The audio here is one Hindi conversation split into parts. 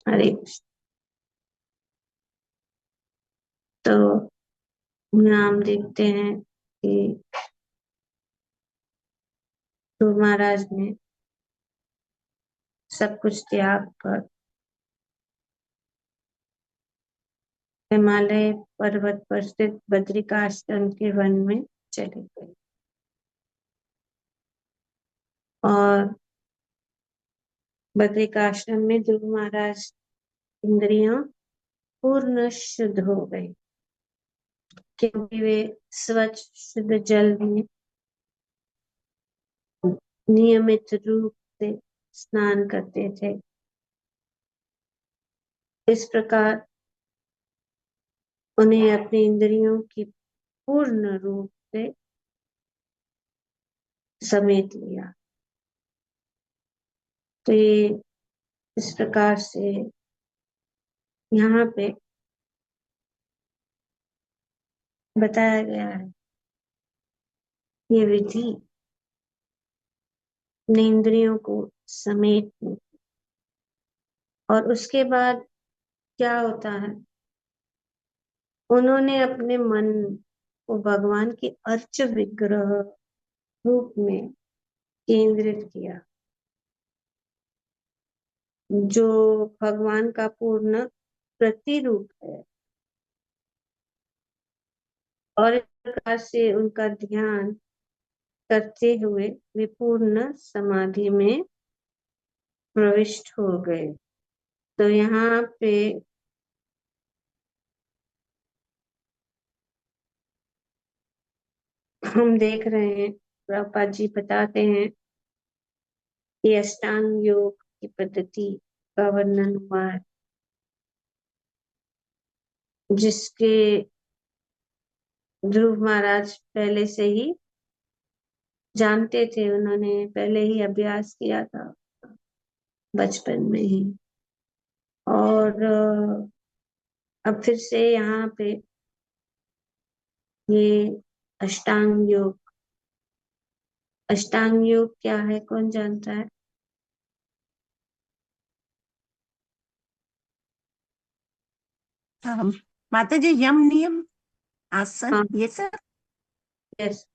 हरे कृष्ण। तो यहाँ हम देखते हैं कि ध्रुव महाराज ने सब कुछ त्याग कर हिमालय पर्वत पर स्थित बद्रिकाश्रम के वन में चले गए और बद्रिकाश्रम में ध्रुव महाराज इंद्रियां पूर्ण शुद्ध हो गई, क्योंकि वे स्वच्छ शुद्ध जल में नियमित रूप से स्नान करते थे। इस प्रकार उन्हें अपनी इंद्रियों की पूर्ण रूप से समेट लिया। तो ये इस प्रकार से यहाँ पे बताया गया है। ये विधि अपने इंद्रियों को समेटने, और उसके बाद क्या होता है, उन्होंने अपने मन को भगवान के अर्च विग्रह रूप में केंद्रित किया, जो भगवान का पूर्ण प्रतिरूप है। और इस प्रकार से उनका ध्यान करते हुए वे पूर्ण समाधि में प्रविष्ट हो गए। तो यहाँ पे हम देख रहे हैं, प्रभुपाद जी बताते हैं कि अष्टांग योग की पद्धति का वर्णन हुआ है, जिसके ध्रुव महाराज पहले से ही जानते थे। उन्होंने पहले ही अभ्यास किया था बचपन में ही। और अब फिर से यहाँ पे ये अष्टांग योग, अष्टांग योग क्या है, कौन जानता है? हम माता जी यम नियम आसन हाँ, ये सब। यस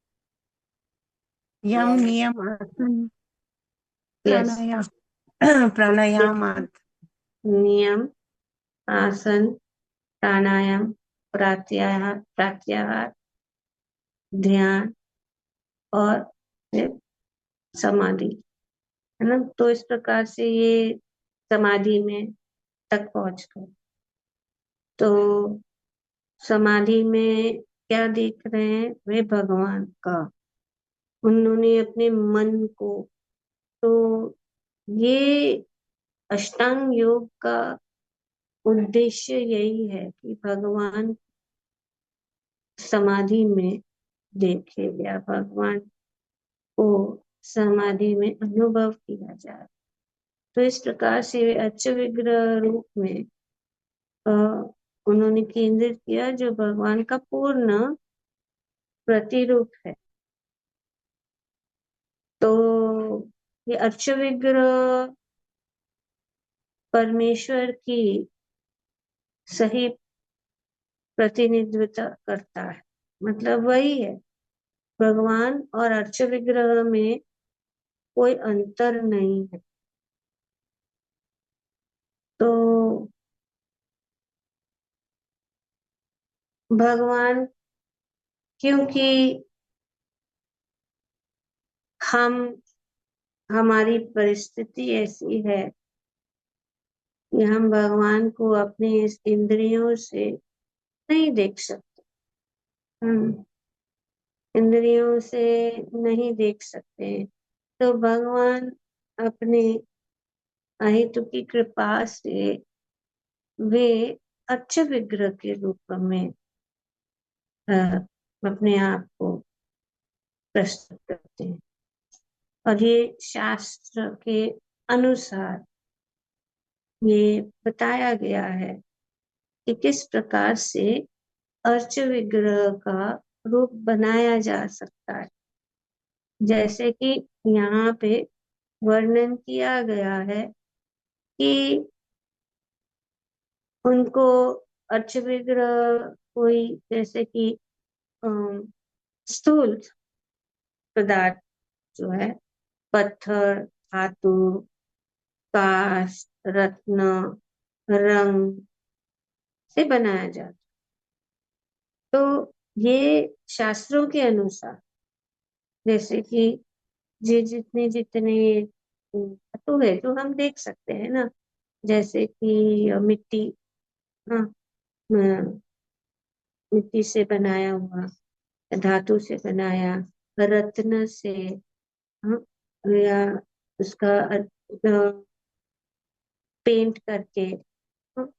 यम नियम आसन यस। प्राणायाम प्राणायाम आदि। नियम, आसन, प्राणायाम, प्रत्याहार, प्रत्याहार, ध्यान और फिर समाधि, है ना। तो इस प्रकार से ये समाधि में तक पहुंच गए। तो समाधि में क्या देख रहे हैं वे, भगवान का। उन्होंने अपने मन को, तो ये अष्टांग योग का उद्देश्य यही है कि भगवान समाधि में देखे या भगवान को समाधि में अनुभव किया जाए। तो इस प्रकार से वे अच्छ विग्रह रूप में अ, उन्होंने केंद्रित किया, जो भगवान का पूर्ण प्रतिरूप है। तो ये अर्च विग्रह परमेश्वर की सही प्रतिनिधित्व करता है, मतलब वही है। भगवान और अर्च विग्रह में कोई अंतर नहीं है। तो भगवान, क्योंकि हम हमारी परिस्थिति ऐसी है कि हम भगवान को अपने इस इंद्रियों से नहीं देख सकते। हम इंद्रियों से नहीं देख सकते। तो भगवान अपने अहेतु की कृपा से वे अच्छे विग्रह के रूप में अपने आप को प्रस्तुत करते हैं। और ये शास्त्र के अनुसार ये बताया गया है कि किस प्रकार से अर्च विग्रह का रूप बनाया जा सकता है। जैसे कि यहाँ पे वर्णन किया गया है कि उनको अर्च विग्रह कोई जैसे कि अम, स्थूल पदार्थ जो है, पत्थर, धातु, काष्ठ, रत्न, रंग से बनाया जाता। तो ये शास्त्रों के अनुसार, जैसे कि ये जितने जितने धातु है जो हम देख सकते हैं ना, जैसे कि मिट्टी, हाँ, मिट्टी से बनाया हुआ, धातु से बनाया, रत्न से, हाँ, या उसका पेंट करके, हाँ,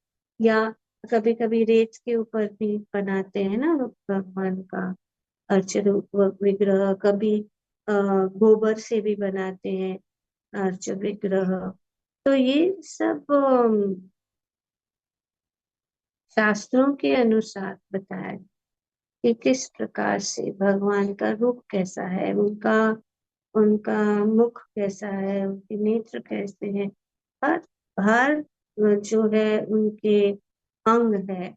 या कभी कभी रेत के ऊपर भी बनाते हैं ना भगवान का अर्च विग्रह, कभी गोबर से भी बनाते हैं अर्च विग्रह। तो ये सब शास्त्रों के अनुसार बताया है कि किस प्रकार से भगवान का रूप कैसा है, उनका उनका मुख कैसा है, उनके नेत्र कैसे हैं, हर हर जो है उनके अंग है,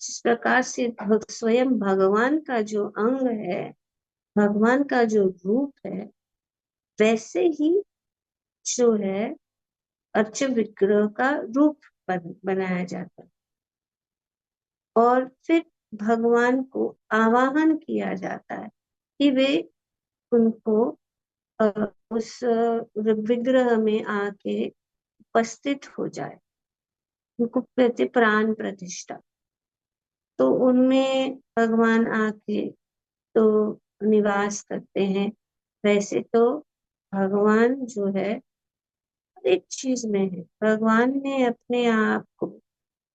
जिस प्रकार से स्वयं भगवान का जो अंग है, भगवान का जो रूप है, वैसे ही जो है अर्च विग्रह का रूप बनाया जाता है। और फिर भगवान को आवाहन किया जाता है कि वे उनको अ, उस विग्रह में आके उपस्थित हो जाए, उनको प्रति प्राण प्रतिष्ठा। तो उनमें भगवान आके तो निवास करते हैं। वैसे तो भगवान जो है हर एक चीज में है, भगवान ने अपने आप को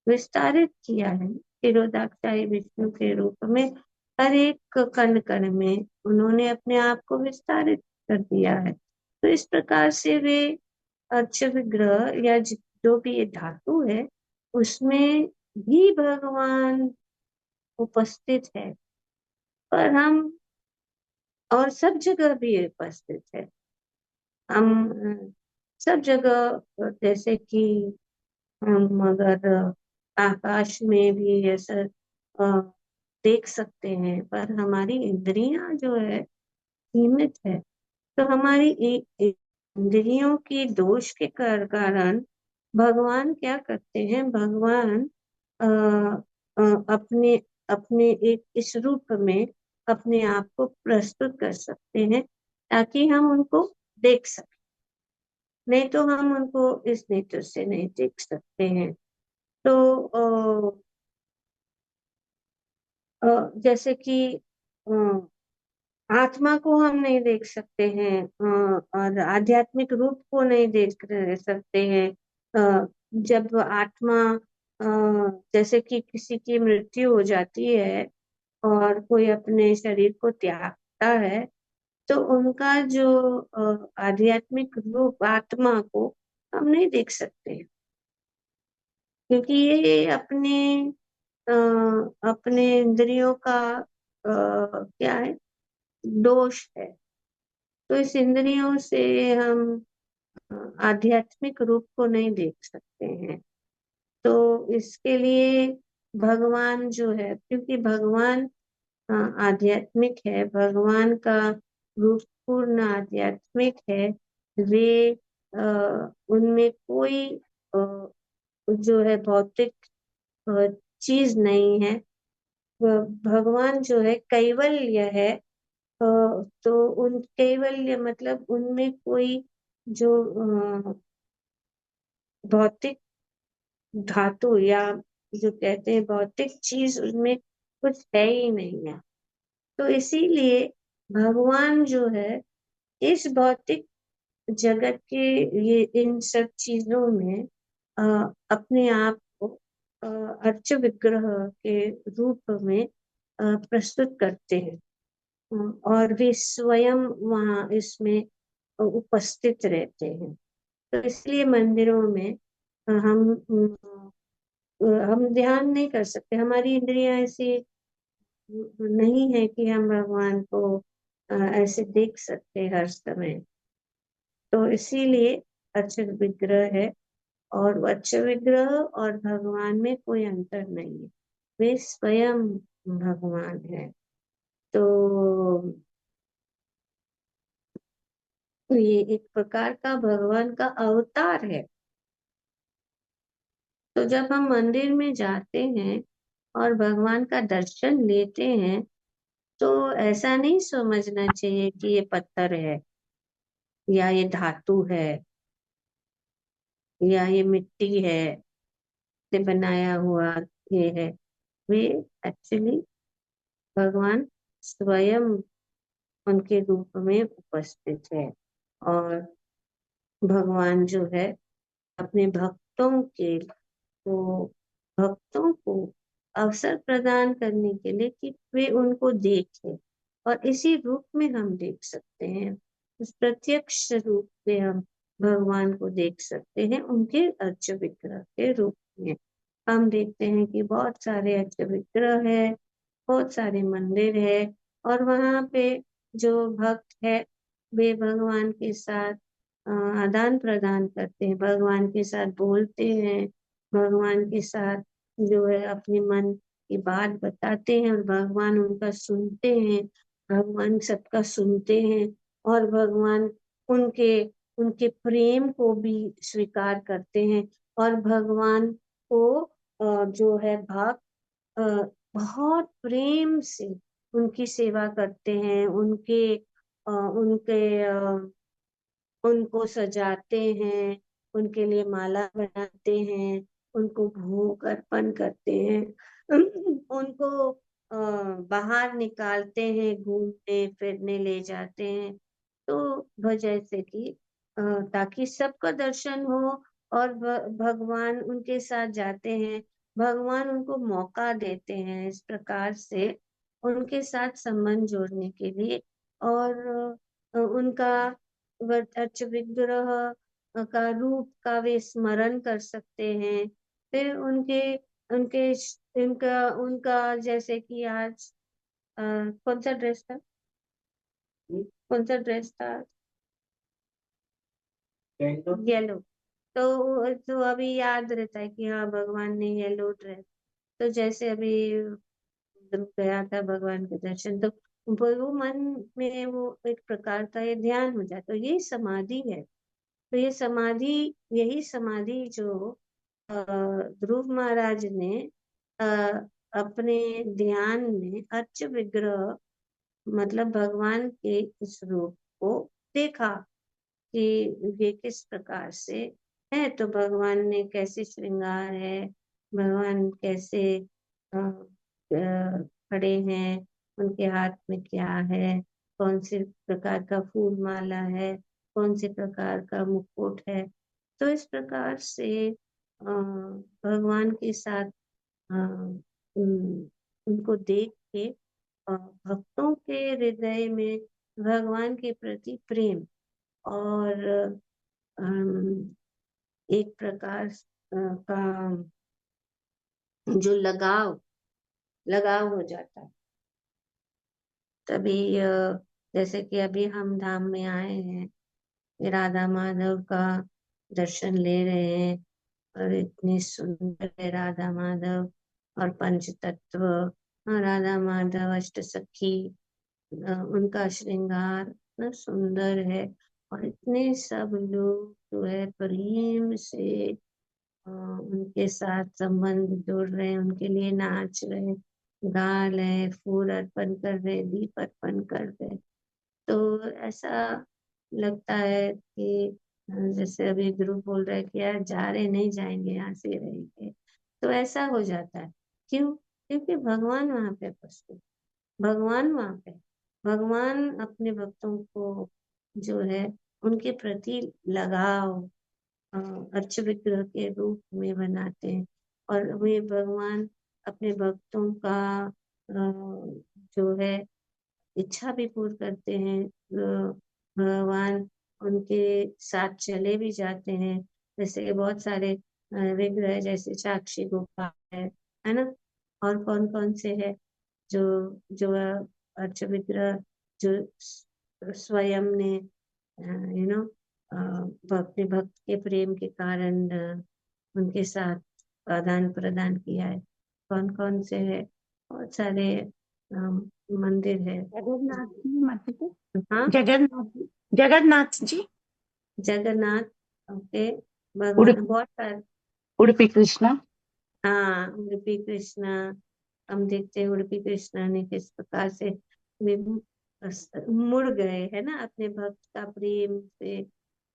विस्तारित किया है क्षीरोदाक्षाई विष्णु के रूप में। हर एक कण कण में उन्होंने अपने आप को विस्तारित कर दिया है। तो इस प्रकार से वे अर्च विग्रह या जो भी ये धातु है, उसमें भी भगवान उपस्थित है। पर हम और सब जगह भी उपस्थित है। हम सब जगह जैसे कि हम अगर आकाश में भी ऐसा अ, देख सकते हैं, पर हमारी इंद्रियां जो है सीमित है। तो हमारी इंद्रियों की दोष के कारण भगवान क्या करते हैं, भगवान अ, अपने अपने एक इस रूप में अपने आप को प्रस्तुत कर सकते हैं ताकि हम उनको देख सकें। नहीं तो हम उनको इस नेत्र से नहीं देख सकते हैं। तो जैसे कि आत्मा को हम नहीं देख सकते हैं, और आध्यात्मिक रूप को नहीं देख सकते हैं। जब आत्मा जैसे कि किसी की मृत्यु हो जाती है और कोई अपने शरीर को त्यागता है, तो उनका जो आध्यात्मिक रूप आत्मा को हम नहीं देख सकते, क्योंकि ये अ, अपने इंद्रियों का क्या है, दोष है। तो इस इंद्रियों से हम अ, आध्यात्मिक रूप को नहीं देख सकते हैं। तो इसके लिए भगवान जो है, क्योंकि भगवान अ, आध्यात्मिक है, भगवान का रूप पूर्ण आध्यात्मिक है। वे उनमें कोई जो है भौतिक अ, चीज नहीं है। भगवान जो है कैवल्य है। तो उन कैवल्य मतलब उनमें कोई जो भौतिक धातु या जो कहते हैं भौतिक चीज, उनमें कुछ है ही नहीं है। तो इसीलिए भगवान जो है इस भौतिक जगत के ये इन सब चीजों में अ, अपने आप को अर्च विग्रह के रूप में प्रस्तुत करते हैं। और वे स्वयं वहाँ इसमें उपस्थित रहते हैं। तो इसलिए मंदिरों में हम ध्यान नहीं कर सकते, हमारी इंद्रियां ऐसी नहीं है कि हम भगवान को ऐसे देख सकते हर समय। तो इसीलिए अर्चक विग्रह है। और वत्स विग्रह और भगवान में कोई अंतर नहीं है, वे स्वयं भगवान है। तो ये एक प्रकार का भगवान का अवतार है। तो जब हम मंदिर में जाते हैं और भगवान का दर्शन लेते हैं, तो ऐसा नहीं समझना चाहिए कि ये पत्थर है या ये धातु है या ये मिट्टी है से बनाया हुआ ये है। वे एक्चुअली भगवान स्वयं उनके रूप में उपस्थित है। और भगवान जो है अपने भक्तों को अवसर प्रदान करने के लिए कि वे उनको देखें, और इसी रूप में हम देख सकते हैं, उस प्रत्यक्ष रूप में हम भगवान को देख सकते हैं, उनके अर्च विग्रह के रूप में। हम देखते हैं कि बहुत सारे अर्च विग्रह है, बहुत सारे मंदिर है, और वहां पे जो भक्त है वे भगवान के साथ आदान प्रदान करते हैं, भगवान के साथ बोलते हैं, भगवान के साथ जो है अपने मन की बात बताते हैं, और भगवान उनका सुनते हैं, भगवान सबका सुनते हैं, और भगवान उनके उनके प्रेम को भी स्वीकार करते हैं। और भगवान को जो है भक्त बहुत प्रेम से उनकी सेवा करते हैं, उनके उनको सजाते हैं, उनके लिए माला बनाते हैं, उनको भोग अर्पण करते हैं, उनको बाहर निकालते हैं, घूमने फिरने ले जाते हैं। तो वजह से कि ताकि सबका दर्शन हो, और भगवान उनके साथ जाते हैं, भगवान उनको मौका देते हैं इस प्रकार से उनके साथ संबंध जोड़ने के लिए। और उनका अर्च विग्रह का रूप का वे स्मरण कर सकते हैं। फिर उनके उनके उनका उनका जैसे कि आज कौन सा ड्रेस था, कौन सा ड्रेस था, येलो। तो अभी याद रहता है कि हाँ भगवान ने येलो ड्रेस। तो जैसे अभी ध्रुव गया था भगवान के दर्शन, तो वो मन में वो एक प्रकार का ये ध्यान हो जाता, तो ये समाधि है। तो ये समाधि, यही समाधि जो ध्रुव महाराज ने अ, अपने ध्यान में अर्च विग्रह मतलब भगवान के इस रूप को देखा कि ये किस प्रकार से है। तो भगवान ने कैसे श्रृंगार है, भगवान कैसे खड़े हैं, उनके हाथ में क्या है, कौन से प्रकार का फूल माला है, कौन से प्रकार का मुकुट है। तो इस प्रकार से भगवान के साथ अ, उनको देख के भक्तों के हृदय में भगवान के प्रति प्रेम और अम, एक प्रकार का जो लगाव लगाव हो जाता है। तभी जैसे कि अभी हम धाम में आए हैं, ये राधा माधव का दर्शन ले रहे हैं, और इतनी सुंदर है राधा माधव और पंच तत्व, राधा माधव अष्ट सखी, उनका श्रृंगार इतना सुंदर है, और इतने सब लोग जो है प्रेम से उनके साथ संबंध जोड़ रहे हैं, उनके लिए नाच रहे, गा रहे, फूल अर्पण कर रहे, दीप अर्पण कर रहे। तो ऐसा लगता है कि जैसे अभी ध्रुव बोल रहे कि यार जा रहे नहीं जाएंगे, यहाँ से रहेंगे। तो ऐसा हो जाता है। क्यों? क्योंकि भगवान वहां पे उपस्थित, भगवान वहां पे, भगवान अपने भक्तों को जो है उनके प्रति लगाव अ, अर्च विग्रह के रूप में बनाते हैं, और वे भगवान अपने भक्तों का जो है इच्छा भी पूर्ण करते हैं। भगवान उनके साथ चले भी जाते हैं, जैसे कि बहुत सारे विग्रह जैसे साक्षी गोपाल है ना, और कौन कौन से है जो जो अर्च विग्रह जो स्वयं ने अपने भक्त के प्रेम के कारण उनके साथ आदान प्रदान किया है। कौन कौन से है, बहुत सारे मंदिर है। जगन्नाथ जी माता जी, हाँ, जगन्नाथ जी, जगन्नाथ, ओके, भगवान उडुपी बहुत सारे। उडुपी कृष्णा। हाँ, उडुपी कृष्णा। हम देखते हैं उडुपी कृष्णा ने किस प्रकार से वे मुड़ गए है ना, अपने भक्त का प्रेम से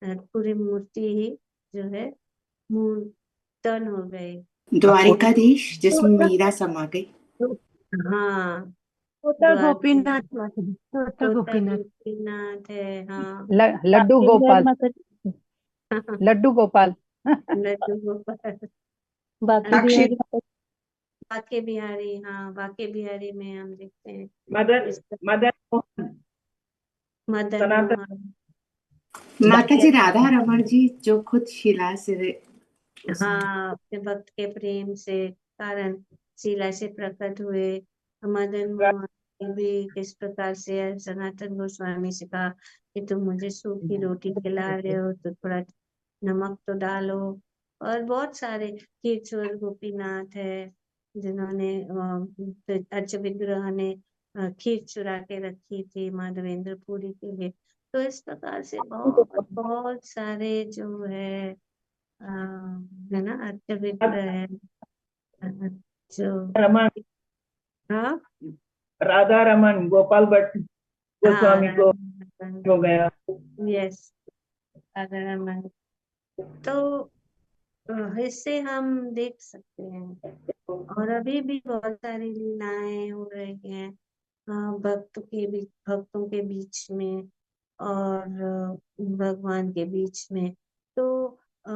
पूरी मूर्ति ही जो है मुंह टर्न हो गए। द्वारिकाधीश जिसमें तोता मीरा समा गई। हाँ, तोता द्वारका, गोपीनाथ माता जी, तोता तोता गोपीनाथ। गोपीनाथ है, हाँ। लड्डू बांके बिहारी गोपाल, माता जी, लड्डू गोपाल। लड्डू गोपाल। बांके साक्षी बिहारी माता जी, बाके बिहारी, हाँ, बाके बिहारी में हम देखते हैं मदन इस मदन मोहन, मदन सनातन। मोहन। माता या जी राधा रमण जी जो खुद शिला से उसमें। हाँ, अपने भक्त के प्रेम से कारण शीला से प्रकट हुए। मदन मोहन ने भी किस प्रकार से सनातन गोस्वामी से कहा कि तुम मुझे सूखी रोटी खिला रहे हो तो थोड़ा नमक तो डालो। और बहुत सारे, केशवर गोपीनाथ है जिन्होंने अर्च विग्रह ने खीर चुरा के रखी थी माधवेंद्र पुरी के लिए। तो इस प्रकार से बहुत बहुत सारे जो है है ना, अर्चविग्रह है। जो, रमन, हाँ, राधा रमन गोपाल भट्ट हाँ, गोस्वामी को हो गया। यस, राधा रमन। तो इससे हम देख सकते हैं, और अभी भी बहुत सारी लीलाएं हो रही हैं भक्तों के बीच में, और भगवान के बीच में। तो अ,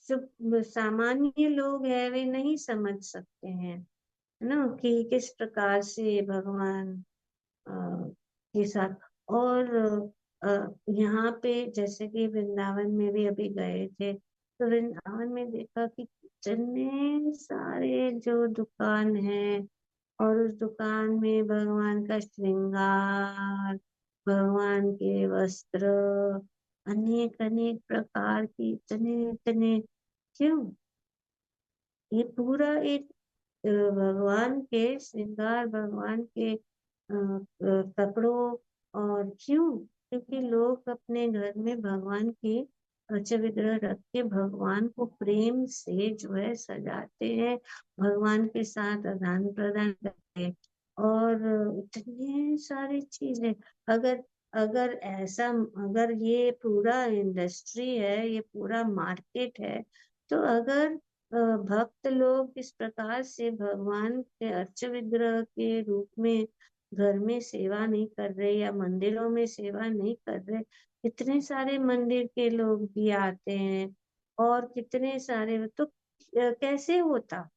जो सामान्य लोग हैं वे नहीं समझ सकते हैं, है ना, कि किस प्रकार से भगवान अ, के साथ। और यहाँ पे जैसे कि वृंदावन में भी अभी गए थे, तो वृंदावन में देखा कि कितने सारे जो दुकान है, और उस दुकान में भगवान का श्रृंगार, भगवान के वस्त्र, अनेक अनेक प्रकार की, इतने इतने, क्यों, ये पूरा एक भगवान के श्रृंगार, भगवान के कपड़ों। और क्यों, क्योंकि लोग अपने घर में भगवान की अर्च विग्रह रख के भगवान को प्रेम से जो है सजाते हैं, भगवान के साथ आदान प्रदान करते हैं। और इतनी सारी चीजें, अगर अगर ऐसा, अगर ये पूरा इंडस्ट्री है, ये पूरा मार्केट है, तो अगर भक्त लोग इस प्रकार से भगवान के अर्च विग्रह के रूप में घर में सेवा नहीं कर रहे या मंदिरों में सेवा नहीं कर रहे, कितने सारे मंदिर के लोग भी आते हैं, और कितने सारे, तो कैसे होता।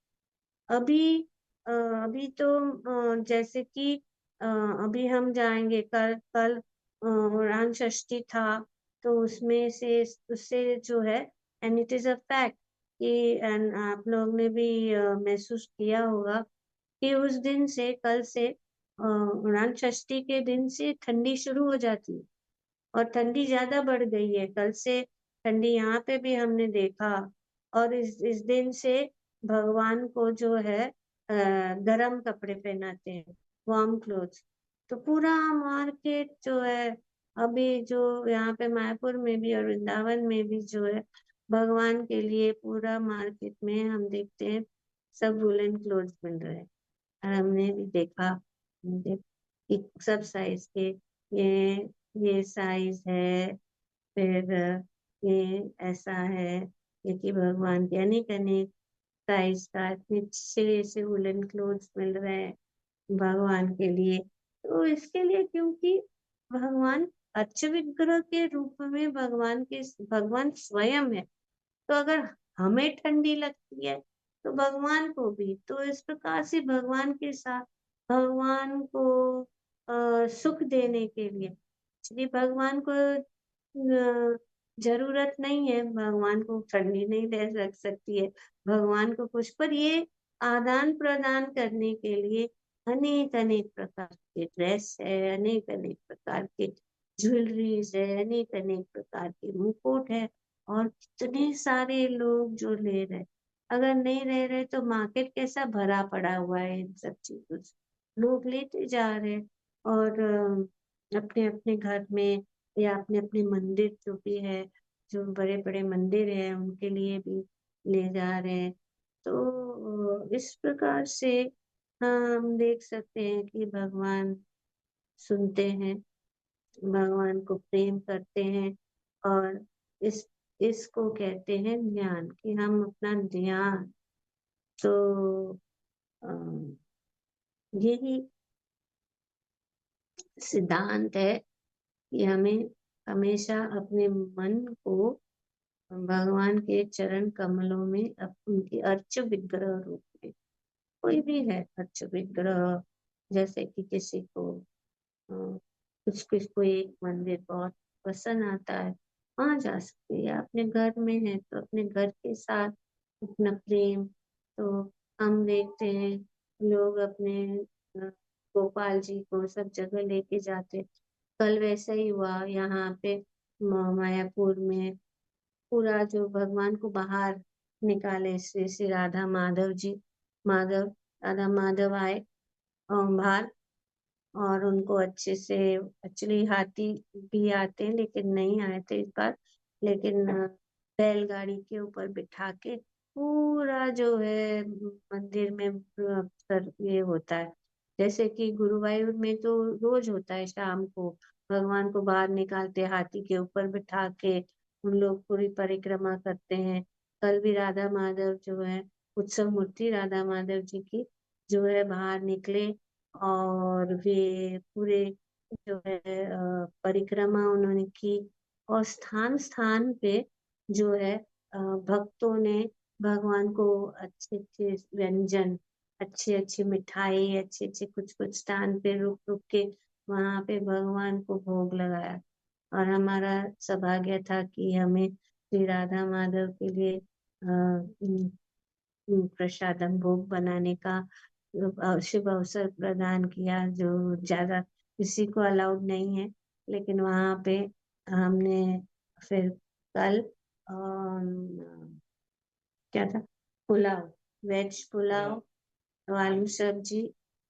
अभी अभी तो जैसे कि अभी हम जाएंगे, कल कल राम षष्ठी था, तो उसमें से उससे जो है, and it is a fact कि, एंड आप लोग ने भी महसूस किया होगा कि उस दिन से, कल से राम षष्ठी के दिन से ठंडी शुरू हो जाती है, और ठंडी ज्यादा बढ़ गई है कल से। ठंडी यहाँ पे भी हमने देखा। और इस दिन से भगवान को जो है गरम कपड़े पहनाते हैं, वार्म क्लोथ्स। तो पूरा मार्केट जो है, अभी जो यहाँ पे मायापुर में भी और वृंदावन में भी जो है, भगवान के लिए पूरा मार्केट में हम देखते हैं सब वुलन क्लोथ्स मिल रहे हैं। और हमने भी देखा, कि सब साइज के, ये साइज है, फिर ये ऐसा है, ये कि भगवान के अनेक अनेक साइज का इतने अच्छे से वुलन क्लोथ्स मिल रहे हैं भगवान के लिए। तो इसके लिए, क्योंकि भगवान अच्छे विग्रह के रूप में भगवान स्वयं है। तो अगर हमें ठंडी लगती है तो भगवान को भी, तो इस प्रकार से भगवान के साथ, भगवान को सुख देने के लिए, एक्चुअली भगवान को जरूरत नहीं है, भगवान को ठंडी नहीं दे रख सकती है भगवान को कुछ, पर ये आदान प्रदान करने के लिए अनेक अनेक प्रकार के ड्रेस है, अनेक अनेक प्रकार के ज्वेलरीज है, अनेक अनेक प्रकार के मुकुट है, और कितने सारे लोग जो ले रहे, अगर नहीं रह रहे तो मार्केट कैसा भरा पड़ा हुआ है इन सब चीजों से, लोग लेते जा रहे हैं। और अपने अपने घर में या अपने अपने मंदिर जो भी है, जो बड़े बड़े मंदिर हैं उनके लिए भी ले जा रहे हैं। तो इस प्रकार से हम देख सकते हैं कि भगवान सुनते हैं, भगवान को प्रेम करते हैं। और इस इसको कहते हैं ध्यान, कि हम अपना ध्यान, तो अ, यही सिद्धांत है कि हमें हमेशा अपने मन को भगवान के चरण कमलों में, उनके अर्च विग्रह रूप में, कोई भी है अर्च विग्रह, जैसे कि किसी को कुछ कुछ को एक मंदिर बहुत पसंद आता है, वहां जा सकते हैं। या अपने घर में है तो अपने घर के साथ अपना प्रेम, तो हम देखते हैं लोग अपने गोपाल जी को सब जगह लेके जाते। कल वैसा ही हुआ यहाँ पे मायापुर में, पूरा जो भगवान को बाहर निकाले, श्री श्री राधा माधव जी, माधव राधा माधव आए बाहर, और उनको अच्छे से, एक्चुअली हाथी भी आते हैं लेकिन नहीं आए थे इस बार, लेकिन बैलगाड़ी के ऊपर बिठा के पूरा जो है मंदिर में ये होता है। जैसे कि गुरुवायूर में तो रोज होता है, शाम को भगवान को बाहर निकालते, हाथी के ऊपर बिठा के उन लोग पूरी परिक्रमा करते हैं। कल भी राधा माधव जो है, उत्सव मूर्ति राधा माधव जी की जो है बाहर निकले, और वे पूरे जो है परिक्रमा उन्होंने की। और स्थान स्थान पे जो है भक्तों ने भगवान को अच्छे अच्छे व्यंजन, अच्छी अच्छी मिठाई, अच्छे अच्छे कुछ कुछ स्थान पे रुक रुक के वहां पे भगवान को भोग लगाया। और हमारा सौभाग्य था कि हमें श्री राधा माधव के लिए प्रसादम भोग बनाने का शुभ अवसर प्रदान किया, जो ज्यादा किसी को अलाउड नहीं है। लेकिन वहां पे हमने फिर कल क्या था, पुलाव, वेज पुलाव, आलू सब्जी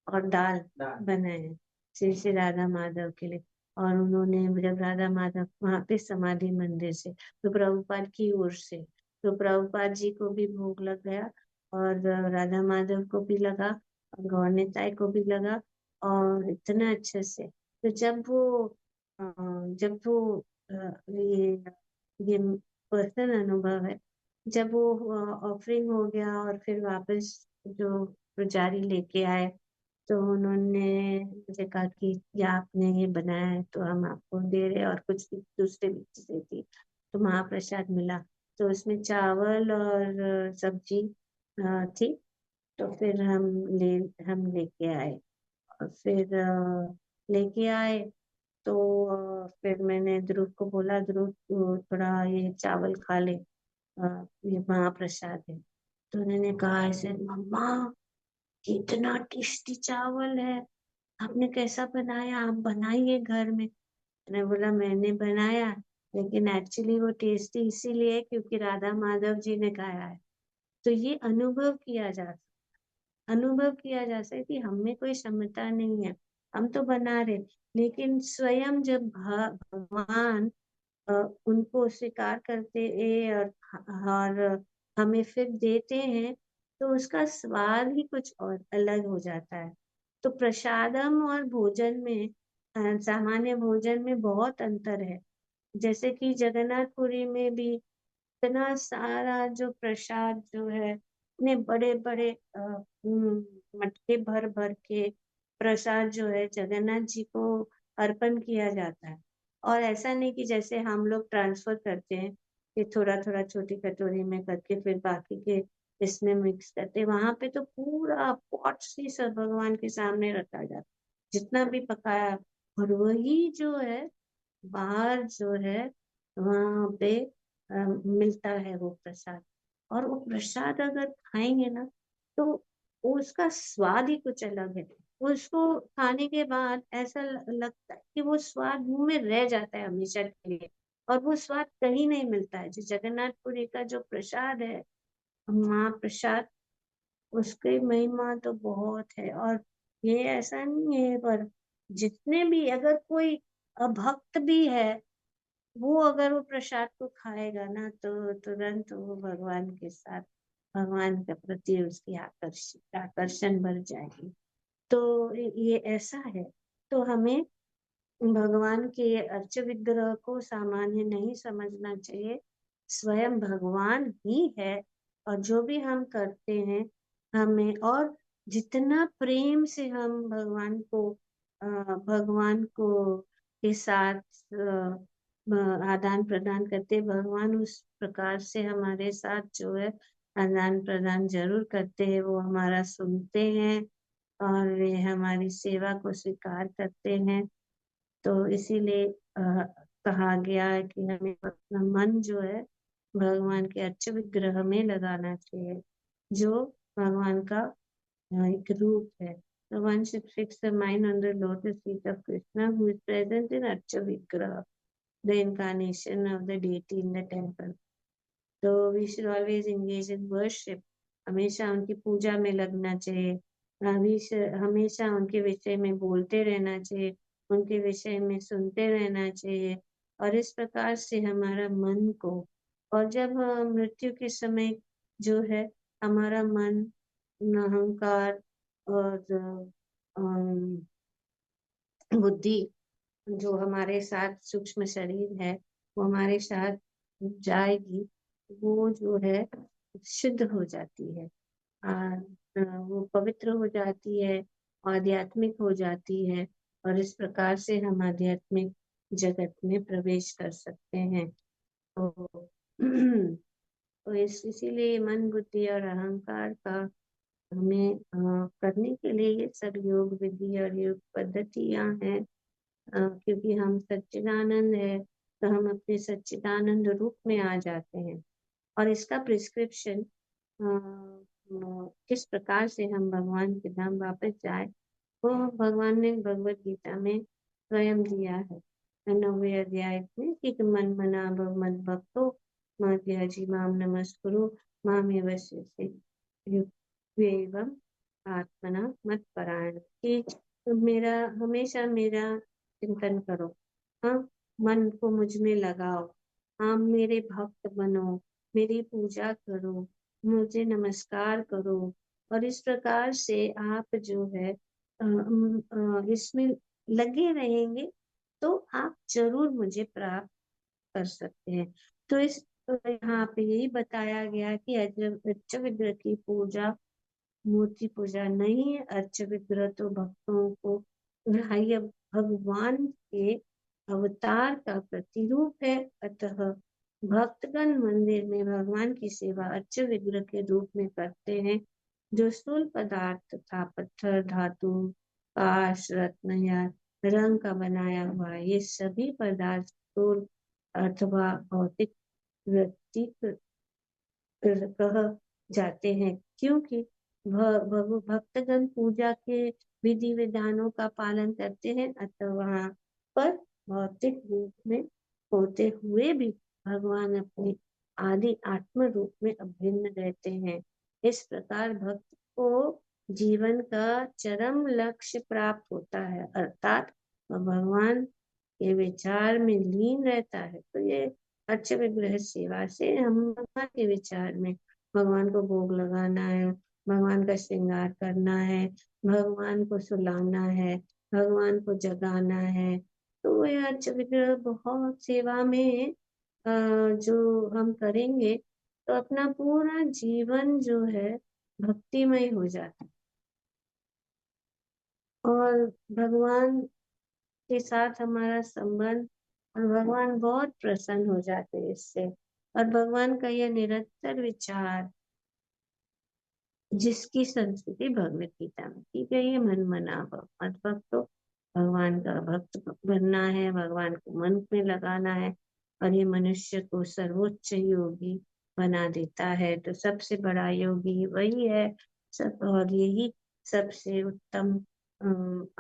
और दाल बनाए श्री श्री राधा माधव के लिए। और उन्होंने जब राधा माधव वहां पे समाधि मंदिर से, तो प्रभुपाद की ओर से, तो प्रभुपाद जी को भी भोग लग गया, और राधा माधव को भी लगा, और गौर निताई को भी लगा। और इतना अच्छे से, तो जब वो ये पर्सनल अनुभव है, जब वो ऑफरिंग हो गया और फिर वापस जो पुजारी लेके आए, तो उन्होंने मुझे कहा कि ये आपने ये बनाया है तो हम आपको दे रहे हैं, और कुछ भी दूसरे भी चीजें थी, तो महाप्रसाद मिला। तो उसमें चावल और सब्जी थी। तो फिर हम लेके आए, और फिर लेके आए, तो फिर मैंने ध्रुव को बोला, ध्रुव तू थोड़ा ये चावल खा ले, ये महाप्रसाद है। तो उन्होंने कहा ऐसे, मम्मा इतना टेस्टी चावल है, आपने कैसा बनाया, आप बनाइए घर में। मैंने बोला मैंने बनाया, लेकिन एक्चुअली वो टेस्टी इसीलिए है क्योंकि राधा माधव जी ने खाया है। तो ये अनुभव किया जा सकता है कि हम में कोई क्षमता नहीं है, हम तो बना रहे, लेकिन स्वयं जब भगवान अ, उनको स्वीकार करते हैं और हमें फिर देते हैं, तो उसका स्वाद ही कुछ और अलग हो जाता है। तो प्रसादम और भोजन में, सामान्य भोजन में बहुत अंतर है। जैसे कि जगन्नाथपुरी में भी इतना सारा जो प्रसाद जो है, इतने बड़े बड़े मटके भर भर के प्रसाद जो है जगन्नाथ जी को अर्पण किया जाता है। और ऐसा नहीं कि जैसे हम लोग ट्रांसफर करते हैं कि थोड़ा थोड़ा छोटी कटोरी में करके फिर बाकी के इसमें मिक्स करते हैं, वहां पे तो पूरा पॉट से सब भगवान के सामने रखा जाता है, जितना भी पकाया। और वही जो है बाहर जो है वहां पे मिलता है वो प्रसाद, और वो प्रसाद अगर खाएंगे ना, तो उसका स्वाद ही कुछ अलग है। उसको खाने के बाद ऐसा लगता है कि वो स्वाद मुंह में रह जाता है हमेशा के लिए। और वो स्वाद कहीं नहीं मिलता है। जो जगन्नाथपुरी का जो प्रसाद है, महाप्रसाद, उसकी महिमा तो बहुत है। और ये ऐसा नहीं है, पर जितने भी, अगर कोई अभक्त भी है, वो अगर वो प्रसाद को खाएगा ना, तो तुरंत वो भगवान के साथ, भगवान के प्रति उसकी आकर्षण बढ़ जाएगी। तो ये ऐसा है। तो हमें भगवान के अर्च विग्रह को सामान्य नहीं समझना चाहिए। स्वयं भगवान ही है। और जो भी हम करते हैं, हमें, और जितना प्रेम से हम भगवान को के साथ आदान प्रदान करते हैं, भगवान उस प्रकार से हमारे साथ जो है आदान प्रदान जरूर करते हैं। वो हमारा सुनते हैं और वे हमारी सेवा को स्वीकार करते हैं। तो इसीलिए कहा गया है कि हमें अपना मन जो है भगवान के अर्च विग्रह में लगाना चाहिए, जो भगवान का एक रूप है। So one should fix the mind on the lotus feet of Krishna, who is present in Archa Vigraha, the incarnation of the deity in the temple. So we should always engage in worship. हमेशा उनकी पूजा में लगना चाहिए। हमेशा उनके विषय में बोलते रहना चाहिए, उनके विषय में सुनते रहना चाहिए। और इस प्रकार से हमारा मन को, और जब मृत्यु के समय जो है हमारा मन, अहंकार और बुद्धि, जो हमारे साथ सूक्ष्म शरीर है, वो हमारे साथ जाएगी, वो जो है शुद्ध हो जाती है, वो पवित्र हो जाती है, आध्यात्मिक हो जाती है। और इस प्रकार से हम आध्यात्मिक जगत में प्रवेश कर सकते हैं। तो इसीलिए मन, बुद्धि और अहंकार का हमें करने के लिए ये सब योग विधि और योग पद्धतियां हैं। क्योंकि हम सच्चिदानंद है, तो हम अपने सच्चिदानंद रूप में आ जाते हैं। और इसका प्रिस्क्रिप्शन किस प्रकार से हम भगवान के धाम वापस जाए, वो भगवान ने भगवत गीता में स्वयं दिया है 9वें अध्याय में, कि मन मना भव मद भक्तो मध्यजी माम नमस्कुरु मामे वश्य एवं आत्मना मत परायण, कि मेरा हमेशा मेरा चिंतन करो, हाँ, मन को मुझ में लगाओ, हाँ, मेरे भक्त बनो, मेरी पूजा करो, मुझे नमस्कार करो। और इस प्रकार से आप जो है इसमें लगे रहेंगे, तो आप जरूर मुझे प्राप्त कर सकते हैं। तो इस यहाँ पे यही बताया गया कि अर्च विग्रह की पूजा मूर्ति पूजा नहीं है। अर्च विग्रह तो भक्तों को ग्राह्य भगवान के अवतार का प्रतिरूप है। अतः भक्तगण मंदिर में भगवान की सेवा अर्च विग्रह के रूप में करते हैं, जो स्थूल पदार्थ तथा पत्थर, धातु, काष्ठ, रत्न या रंग का बनाया हुआ है। ये सभी पदार्थ स्थूल अथवा भौतिक व्यक्ति कह जाते हैं, क्योंकि भक्तगण पूजा के विधि विधानों का पालन करते हैं। अतः वहां पर भौतिक रूप में होते हुए भी भगवान अपने आदि आत्म रूप में अभिन्न रहते हैं। इस प्रकार भक्त को जीवन का चरम लक्ष्य प्राप्त होता है, अर्थात वह भगवान के विचार में लीन रहता है। तो ये अर्च विग्रह सेवा से हम भगवान के विचार में, भगवान को भोग लगाना है, भगवान का श्रृंगार करना है, भगवान को सुलाना है, भगवान को जगाना है। तो यह अर्च विग्रह बहुत सेवा में जो हम करेंगे, तो अपना पूरा जीवन जो है भक्तिमय हो जाता है। और भगवान के साथ हमारा संबंध, और भगवान बहुत प्रसन्न हो जाते हैं इससे। और भगवान का यह निरंतर विचार, जिसकी संस्कृति भगवत गीता में की गई है, मन मना भव मद भक्तो, भगवान का भक्त बनना है, भगवान को मन में लगाना है। और ये मनुष्य को सर्वोच्च योगी बना देता है। तो सबसे बड़ा योगी वही है सब, और यही सबसे उत्तम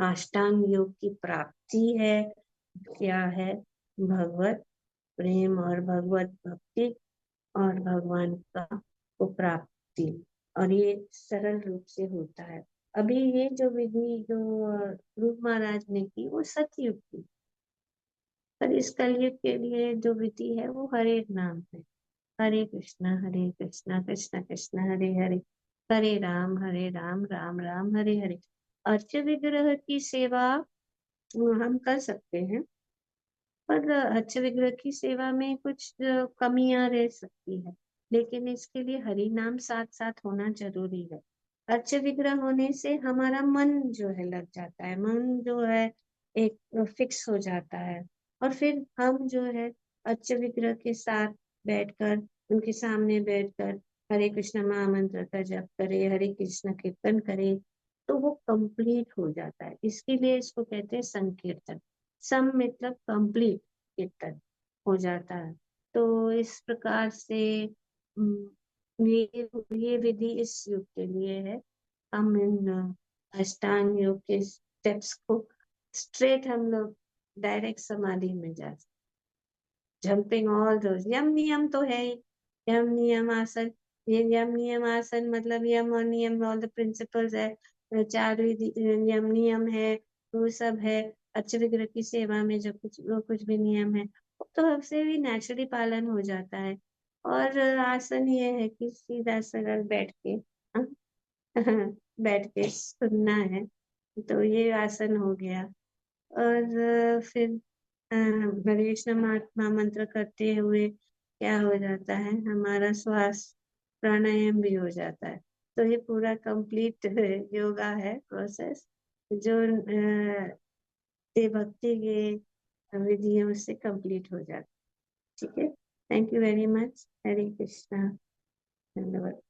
अष्टांग योग की प्राप्ति है। क्या है? भगवत प्रेम और भगवत भक्ति और भगवान का को प्राप्ति, और ये सरल रूप से होता है। अभी ये जो विधि जो ध्रुव महाराज ने की वो सतयुग की, पर इस कलयुग के लिए जो विधि है वो हरे नाम है। हरे कृष्णा कृष्ण कृष्ण हरे हरे, हरे राम राम राम हरे हरे। अर्च विग्रह की सेवा हम कर सकते हैं, पर अर्च विग्रह की सेवा में कुछ कमियां रह सकती है, लेकिन इसके लिए हरि नाम साथ साथ होना जरूरी है। अर्च विग्रह होने से हमारा मन जो है लग जाता है, मन जो है एक फिक्स हो जाता है, और फिर हम जो है अर्च विग्रह के साथ बैठकर, उनके सामने बैठकर हरे कृष्ण महामंत्र का जप करे, हरे कृष्ण कीर्तन करे, तो वो कंप्लीट हो जाता है। इसके लिए इसको कहते हैं संकीर्तन। सम मतलब कंप्लीट कीर्तन हो जाता है। तो इस प्रकार से ये विधि इस युग के लिए है। हम इन अष्टांग योग के स्टेप्स को स्ट्रेट हम लोग डायरेक्ट समाधि में जा सकते, जंपिंग ऑल दोज यम नियम तो है ही। यम नियम आसन, ये यम नियम आसन मतलब यम और नियम ऑल द प्रिंसिपल्स है, चार यम नियम है, वो सब है। अच्छे विग्रह की सेवा में जो कुछ भी नियम है वो तो हमसे भी नेचुरली पालन हो जाता है। और आसन ये है कि सीधा सरल बैठ के हाँ, बैठ के सुनना है, तो ये आसन हो गया। और फिर हरे कृष्ण महात्मा मंत्र करते हुए क्या हो जाता है, हमारा श्वास प्राणायाम भी हो जाता है। तो ये पूरा कंप्लीट योगा है प्रोसेस, जो भक्ति के विधियों से कंप्लीट हो जाता है। ठीक है, थैंक यू वेरी मच। हरे कृष्णा, धन्यवाद।